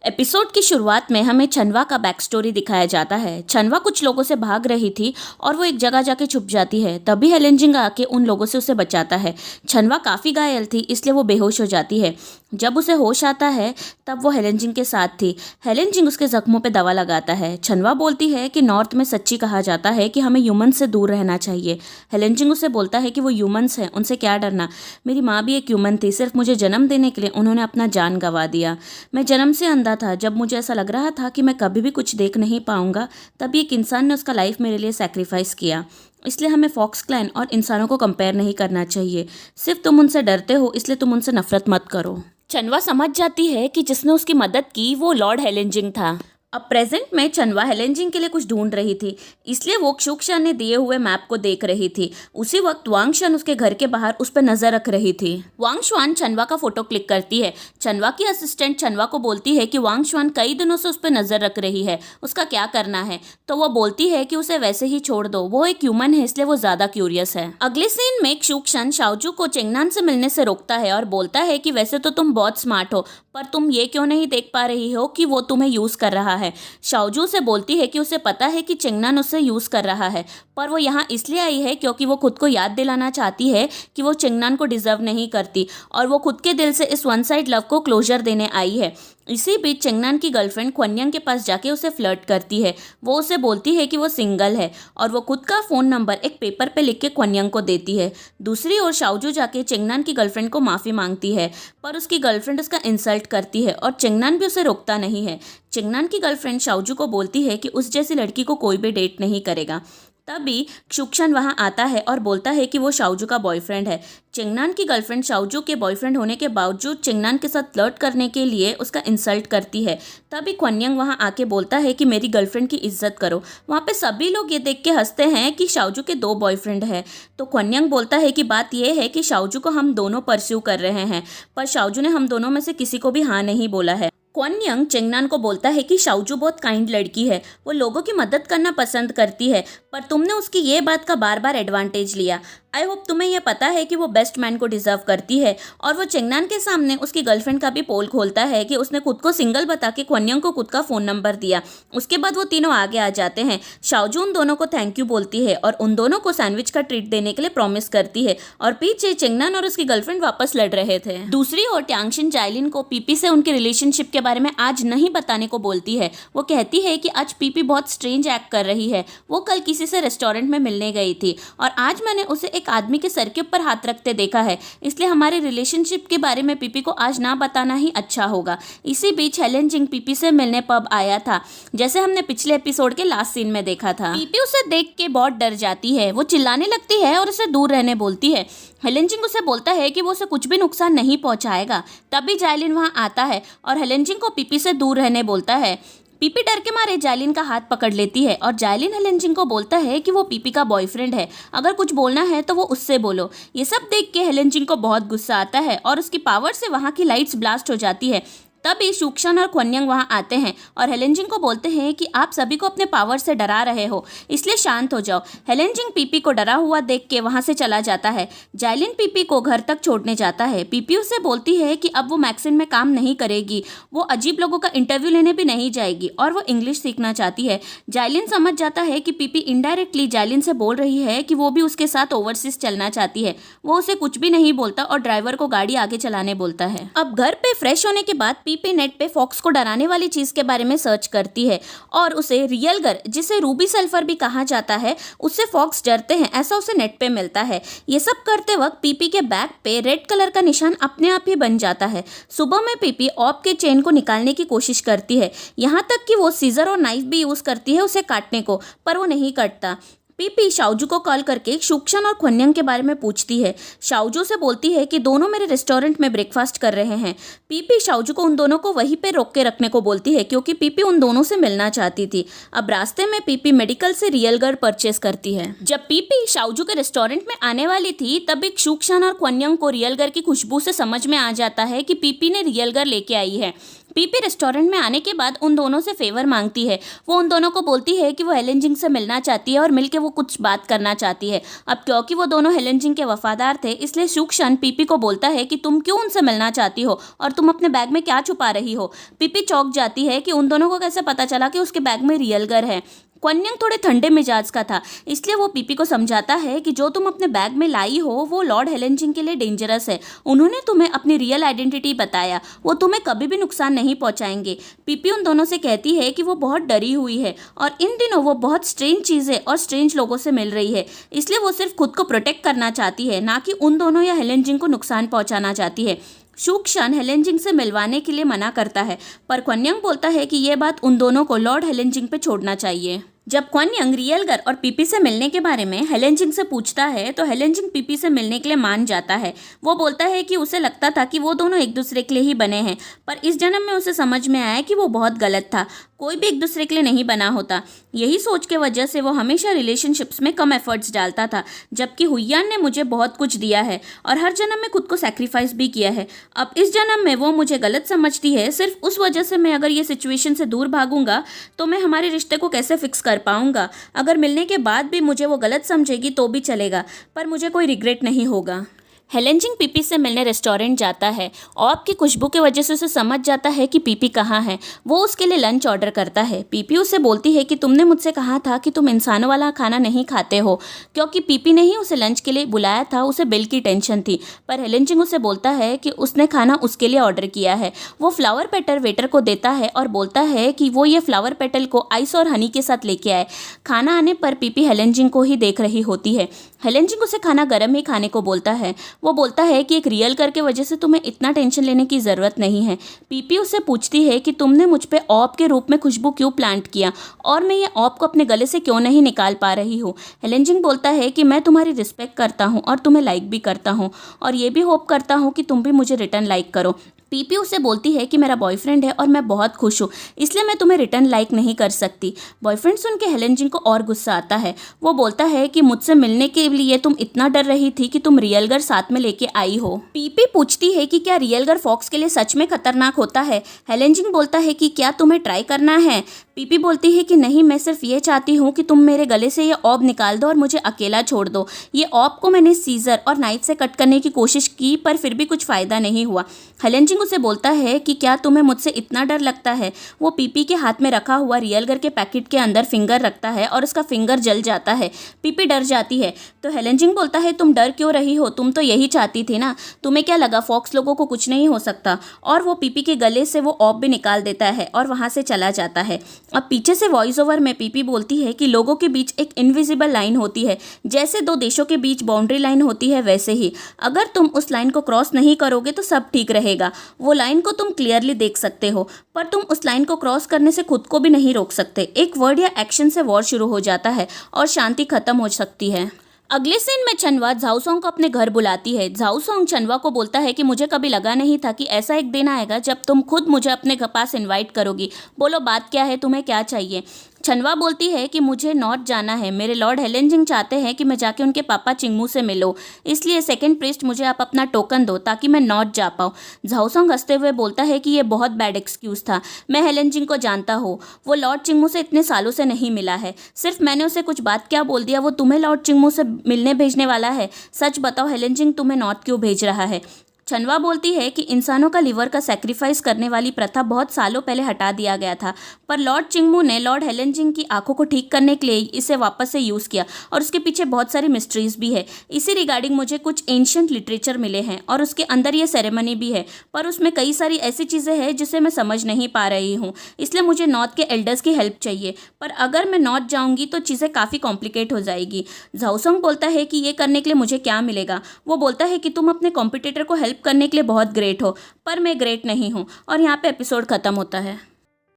Episode की शुरुआत में हमें छनवा का बैक स्टोरी दिखाया जाता है। छनवा कुछ लोगों से भाग रही थी और वो एक जगह जाके छुप जाती है। तभी हेलेंजिंग आके उन लोगों से उसे बचाता है। छनवा काफ़ी घायल थी, इसलिए वो बेहोश हो जाती है। जब उसे होश आता है तब वो हेलेंजिंग के साथ थी। हेलेंजिंग उसके जख्मों पे दवा लगाता है। छनवा बोलती है कि नॉर्थ में सच्ची कहा जाता है कि हमें ह्यूमंस से दूर रहना चाहिए। हेलेंजिंग उसे बोलता है कि वो ह्यूमंस हैं, उनसे क्या डरना। मेरी माँ भी एक ह्यूमन थी, सिर्फ मुझे जन्म देने के लिए उन्होंने अपना जान गंवा दिया। मैं जन्म से अंधा था। जब मुझे ऐसा लग रहा था कि मैं कभी भी कुछ देख नहीं पाऊंगा, तब एक इंसान ने उसका लाइफ मेरे लिए सैक्रिफाइस किया। इसलिए हमें फॉक्स क्लैन और इंसानों को कंपेयर नहीं करना चाहिए। सिर्फ तुम उनसे डरते हो, इसलिए तुम उनसे नफरत मत करो। छनवा समझ जाती है कि जिसने उसकी मदद की वो लॉर्ड हेलेंजिंग था। अब प्रेजेंट में छनवा हेलेंजिंग के लिए कुछ ढूंढ रही थी, इसलिए वो क्षुक्शन ने दिए हुए मैप को देख रही थी। उसी वक्त वांगशन उसके घर के बाहर उस पर नजर रख रही थी। वांगशुआन छनवा का फोटो क्लिक करती है। छनवा की असिस्टेंट छनवा को बोलती है कि वांगशुआन कई दिनों से उस पर नजर रख रही है, उसका क्या करना है। तो वो बोलती है कि उसे वैसे ही छोड़ दो, वो एक ह्यूमन है, इसलिए वो ज्यादा क्यूरियस है। अगले सीन में क्षुक्शन शाओजू को चेंगनान से मिलने से रोकता है और बोलता है कि वैसे तो तुम बहुत स्मार्ट हो, पर तुम ये क्यों नहीं देख पा रही हो कि वो तुम्हें यूज कर रहा है। शाओजू से बोलती है कि उसे पता है कि चेंगनान उससे यूज कर रहा है, पर वो यहाँ इसलिए आई है क्योंकि वो खुद को याद दिलाना चाहती है कि वो चेंगनान को डिजर्व नहीं करती और वो खुद के दिल से इस वन साइड लव को क्लोजर देने आई है। इसी बीच चेंगनान की गर्लफ्रेंड क्वन्यंग के पास जाके उसे फ्लर्ट करती है। वो उसे बोलती है कि वो सिंगल है और वो खुद का फ़ोन नंबर एक पेपर पे लिख के क्वन्यंग को देती है। दूसरी ओर शाओजू जाके चेंगनान की गर्लफ्रेंड को माफ़ी मांगती है, पर उसकी गर्लफ्रेंड उसका इंसल्ट करती है और चेंगनान भी उसे रोकता नहीं है। चेंगनान की गर्लफ्रेंड शाओजू को बोलती है कि उस जैसी लड़की को कोई भी डेट नहीं करेगा। तभी क्षुक्शन वहाँ आता है और बोलता है कि वो शाओजू का बॉयफ्रेंड है। चेंगनान की गर्लफ्रेंड शाओजू के बॉयफ्रेंड होने के बावजूद चेंगनान के साथ फ्लर्ट करने के लिए उसका इंसल्ट करती है। तभी क्वन्यंग वहाँ आके बोलता है कि मेरी गर्लफ्रेंड की इज्जत करो। वहाँ पे सभी लोग ये देख के हंसते हैं कि शाओजू के 2 बॉयफ्रेंड हैं। तो क्वन्यंग बोलता है कि बात यह है कि शाओजू को हम दोनों परस्यू कर रहे हैं, पर शाओजू ने हम दोनों में से किसी को भी हाँ नहीं बोला है। क्वन्यंग चेंगनान को बोलता है कि शाओजू बहुत काइंड लड़की है, वो लोगों की मदद करना पसंद करती है, पर तुमने उसकी ये बात का बार बार एडवांटेज लिया। आई होप तुम्हें यह पता है कि वो बेस्ट मैन को डिजर्व करती है। और वो चेंगनान के सामने उसकी गर्लफ्रेंड का भी पोल खोलता है कि उसने खुद को सिंगल बता के क्वन्यंग को खुद का फ़ोन नंबर दिया। उसके बाद वो तीनों आगे आ जाते हैं। शाओजू उन दोनों को थैंक यू बोलती है और उन दोनों को सैंडविच का ट्रीट देने के लिए प्रॉमिस करती है और पीछे चेंगनान और उसकी गर्लफ्रेंड वापस लड़ रहे थे। दूसरी ओर ट्यांगशिन जाइलिन को पीपी से उनके रिलेशनशिप के बारे में आज नहीं बताने को बोलती है। वो कहती है कि आज पीपी बहुत स्ट्रेंज एक्ट कर रही है। वो कल किसी से रेस्टोरेंट में मिलने गई थी और आज मैंने उसे एक आदमी के सर के ऊपर हाथ रखते देखा है, इसलिए हमारे रिलेशनशिप के बारे में पीपी को आज ना बताना ही अच्छा होगा। इसी बीच हेलेंजिंग पीपी से मिलने पब आया था, जैसे हमने पिछले एपिसोड के लास्ट सीन में देखा था। पीपी उसे देख के बहुत डर जाती है। वो चिल्लाने लगती है और उसे दूर रहने बोलती है। हेलेंजिंग उसे बोलता है कि वो उसे कुछ भी नुकसान नहीं पहुंचाएगा। तभी जाइलिन वहां आता है और हेलेंजिंग को पीपी से दूर रहने बोलता है। पीपी डर के मारे जाइलिन का हाथ पकड़ लेती है और जाइलिन हेलेंजिंग को बोलता है कि वो पीपी का बॉयफ्रेंड है, अगर कुछ बोलना है तो वो उससे बोलो। ये सब देख के हेलेंजिंग को बहुत गुस्सा आता है और उसकी पावर से वहाँ की लाइट्स ब्लास्ट हो जाती है। तभी क्षुक्शन और क्वन्यंग वहाँ आते हैं और हेलेंजिंग को बोलते हैं कि आप सभी को अपने पावर से डरा रहे हो, इसलिए शांत हो जाओ। हेलेंजिंग पीपी को डरा हुआ देख के वहाँ से चला जाता है। जाइलिन पीपी को घर तक छोड़ने जाता है। पीपी उसे बोलती है कि अब वो मैक्सिन में काम नहीं करेगी, वो अजीब लोगों का इंटरव्यू लेने भी नहीं जाएगी और वो इंग्लिश सीखना चाहती है। जाइलिन समझ जाता है कि पीपी इनडायरेक्टली जाइलिन से बोल रही है कि वो भी उसके साथ ओवरसीज चलना चाहती है। वो उसे कुछ भी नहीं बोलता और ड्राइवर को गाड़ी आगे चलाने बोलता है। अब घर पे फ्रेश होने के बाद पीपी नेट पे फॉक्स को डराने वाली चीज के बारे में सर्च करती है और उसे रियल गर, जिसे रूबी सल्फर भी कहा जाता है, उससे फॉक्स डरते हैं ऐसा उसे नेट पे मिलता है। ये सब करते वक्त पीपी के बैक पे रेड कलर का निशान अपने आप ही बन जाता है। सुबह में पीपी ऑप के चेन को निकालने की कोशिश करती है, यहाँ तक कि वो सीजर और नाइफ भी यूज करती है उसे काटने को, पर वो नहीं कटता। पीपी शाओजू को कॉल करके क्षुक्शन और क्वन्यंग के बारे में पूछती है। शाओजू से बोलती है कि दोनों मेरे रेस्टोरेंट में ब्रेकफास्ट कर रहे हैं। पीपी शाओजू को उन दोनों को वहीं पे रोक के रखने को बोलती है क्योंकि पीपी उन दोनों से मिलना चाहती थी। अब रास्ते में पीपी मेडिकल से रियल गर्ल परचेस करती है। जब पीपी शाओजू के रेस्टोरेंट में आने वाली थी तभी क्षुक्शन और क्वन्यंग को रियल गर्ल की खुशबू से समझ में आ जाता है कि पीपी ने रियल गर्ल लेके आई है। पीपी रेस्टोरेंट में आने के बाद उन दोनों से फेवर मांगती है। वो उन दोनों को बोलती है कि वो हेलेन जिंग से मिलना चाहती है और मिलके वो कुछ बात करना चाहती है। अब क्योंकि वो दोनों हेलेन जिंग के वफादार थे, इसलिए सूक्शन पीपी को बोलता है कि तुम क्यों उनसे मिलना चाहती हो और तुम अपने बैग में क्या छुपा रही हो। पीपी चौंक जाती है कि उन दोनों को कैसे पता चला कि उसके बैग में रियल गर है। क्वन्यंग थोड़े ठंडे मिजाज का था, इसलिए वो पीपी को समझाता है कि जो तुम अपने बैग में लाई हो वो लॉर्ड हेलेन जिंग के लिए डेंजरस है। उन्होंने तुम्हें अपनी रियल आइडेंटिटी बताया, वो तुम्हें कभी भी नुकसान नहीं पहुंचाएंगे। पीपी उन दोनों से कहती है कि वो बहुत डरी हुई है और इन दिनों वो बहुत स्ट्रेंज चीज़ें और स्ट्रेंज लोगों से मिल रही है, इसलिए वो सिर्फ खुद को प्रोटेक्ट करना चाहती है, ना कि उन दोनों या हेलेन जिंग को नुकसान पहुंचाना चाहती है। सूक्शन हेलेन जिंग से मिलवाने के लिए मना करता है, पर क्वन्यंग बोलता है कि ये बात उन दोनों को लॉर्ड हेलेन जिंग पे छोड़ना चाहिए। जब क्वन्यंग रियल गर और पीपी से मिलने के बारे में हेलेन जिंग से पूछता है तो हेलेन जिंग पीपी से मिलने के लिए मान जाता है। वो बोलता है कि उसे लगता था कि वो दोनों एक दूसरे के लिए ही बने हैं, पर इस जन्म में उसे समझ में आया कि वो बहुत गलत था। कोई भी एक दूसरे के लिए नहीं बना होता। यही सोच के वजह से वो हमेशा रिलेशनशिप्स में कम एफर्ट्स डालता था, जबकि हुय्यान ने मुझे बहुत कुछ दिया है और हर जन्म में खुद को सैक्रिफाइस भी किया है। अब इस जन्म में वो मुझे गलत समझती है, सिर्फ उस वजह से मैं अगर ये सिचुएशन से दूर भागूंगा तो मैं हमारे रिश्ते को कैसे फिक्स कर पाऊंगा। अगर मिलने के बाद भी मुझे वो गलत समझेगी तो भी चलेगा, पर मुझे कोई रिग्रेट नहीं होगा। हेलेन जिंग पीपी से मिलने रेस्टोरेंट जाता है। ऑब की खुशबू की वजह से उसे समझ जाता है कि पीपी कहाँ है। वो उसके लिए लंच ऑर्डर करता है। पीपी उसे बोलती है कि तुमने मुझसे कहा था कि तुम इंसानों वाला खाना नहीं खाते हो। क्योंकि पीपी ने ही उसे लंच के लिए बुलाया था, उसे बिल की टेंशन थी, पर हेलेन जिंग उसे बोलता है कि उसने खाना उसके लिए ऑर्डर किया है। वो फ्लावर पेटल वेटर को देता है और बोलता है कि वो ये फ्लावर पेटल को आइस और हनी के साथ लेके आए। खाना आने पर पीपी हेलेन जिंग को ही देख रही होती है। हेलेन जिंग उसे खाना गर्म ही खाने को बोलता है। वो बोलता है कि एक रियल कर के वजह से तुम्हें इतना टेंशन लेने की ज़रूरत नहीं है। पीपी उससे पूछती है कि तुमने मुझ पे ऑब के रूप में खुशबू क्यों प्लांट किया और मैं ये ऑब को अपने गले से क्यों नहीं निकाल पा रही हूँ। हेलेन जिंग बोलता है कि मैं तुम्हारी रिस्पेक्ट करता हूँ और तुम्हें लाइक भी करता हूँ और ये भी होप करता हूँ कि तुम भी मुझे रिटर्न लाइक करो। पीपी उसे बोलती है कि मेरा बॉयफ्रेंड है और मैं बहुत खुश हूँ, इसलिए मैं तुम्हें रिटर्न लाइक नहीं कर सकती। बॉयफ्रेंड सुन के हेलेन जिंग को और गुस्सा आता है। वो बोलता है कि मुझसे मिलने के लिए तुम इतना डर रही थी कि तुम रियल गर साथ में लेके आई हो। पीपी पूछती है कि क्या रियल गर फॉक्स के लिए सच में खतरनाक होता है। हेलेन जिंग बोलता है कि क्या तुम्हें ट्राई करना है। पीपी बोलती है कि नहीं, मैं सिर्फ ये चाहती हूँ कि तुम मेरे गले से ये ऑब निकाल दो और मुझे अकेला छोड़ दो। ये ऑब को मैंने सीजर और नाइफ से कट करने की कोशिश की, पर फिर भी कुछ फ़ायदा नहीं हुआ। हेलेन जिंग उसे बोलता है कि क्या तुम्हें मुझसे इतना डर लगता है। वो पीपी के हाथ में रखा हुआ रियल गर के पैकेट के अंदर फिंगर रखता है और उसका फिंगर जल जाता है। पीपी डर जाती है तो हेलेन जिंग बोलता है तुम डर क्यों रही हो, तुम तो यही चाहती थी ना, तुम्हें क्या लगा फॉक्स लोगों को कुछ नहीं हो सकता। और वो पीपी के गले से वो ऑब भी निकाल देता है और वहाँ से चला जाता है। अब पीछे से वॉइस ओवर में पीपी बोलती है कि लोगों के बीच एक इनविजिबल लाइन होती है, जैसे दो देशों के बीच बाउंड्री लाइन होती है वैसे ही। अगर तुम उस लाइन को क्रॉस नहीं करोगे तो सब ठीक रहेगा। वो लाइन को तुम क्लियरली देख सकते हो, पर तुम उस लाइन को क्रॉस करने से खुद को भी नहीं रोक सकते। एक वर्ड या एक्शन से वॉर शुरू हो जाता है और शांति खत्म हो सकती है। अगले सीन में चनवा झाओसोंग को अपने घर बुलाती है। झाओसोंग चनवा को बोलता है कि मुझे कभी लगा नहीं था कि ऐसा एक दिन आएगा जब तुम खुद मुझे अपने पास इनवाइट करोगी। बोलो बात क्या है, तुम्हें क्या चाहिए। चनवा बोलती है कि मुझे नॉर्थ जाना है। मेरे लॉर्ड हेलेन जिंग चाहते हैं कि मैं जाके उनके पापा चिंगमू से मिलो, इसलिए सेकंड प्रीस्ट मुझे आप अपना टोकन दो ताकि मैं नॉर्थ जा पाऊँ। झाओसोंग हंसते हुए बोलता है कि ये बहुत बैड एक्सक्यूज़ था। मैं हेलेन जिंग को जानता हूँ, वो लॉर्ड चिंगमू से इतने सालों से नहीं मिला है। सिर्फ मैंने उसे कुछ बात क्या बोल दिया, वो तुम्हें लॉर्ड चिंगमू से मिलने भेजने वाला है। सच बताओ हेलेन जिंग तुम्हें नॉर्थ क्यों भेज रहा है। चनवा बोलती है कि इंसानों का लिवर का सैक्रिफाइस करने वाली प्रथा बहुत सालों पहले हटा दिया गया था, पर लॉर्ड चिंगमू ने लॉर्ड हेलेन जिंग की आंखों को ठीक करने के लिए इसे वापस से यूज़ किया और उसके पीछे बहुत सारी मिस्ट्रीज भी है। इसी रिगार्डिंग मुझे कुछ एंशियंट लिटरेचर मिले हैं और उसके अंदर ये सेरेमनी भी है, पर उसमें कई सारी ऐसी चीज़ें हैं जिसे मैं समझ नहीं पा रही हूँ, इसलिए मुझे नॉर्थ के एल्डर्स की हेल्प चाहिए। पर अगर मैं नॉर्थ जाऊँगी तो चीज़ें काफ़ी कॉम्प्लिकेट हो जाएगी। झाओसोंग बोलता है कि ये करने के लिए मुझे क्या मिलेगा। वो बोलता है कि तुम अपने कॉम्पिटिटर को हेल्प करने के लिए बहुत ग्रेट हो, पर मैं ग्रेट नहीं हूँ। और यहाँ पे एपिसोड ख़त्म होता है।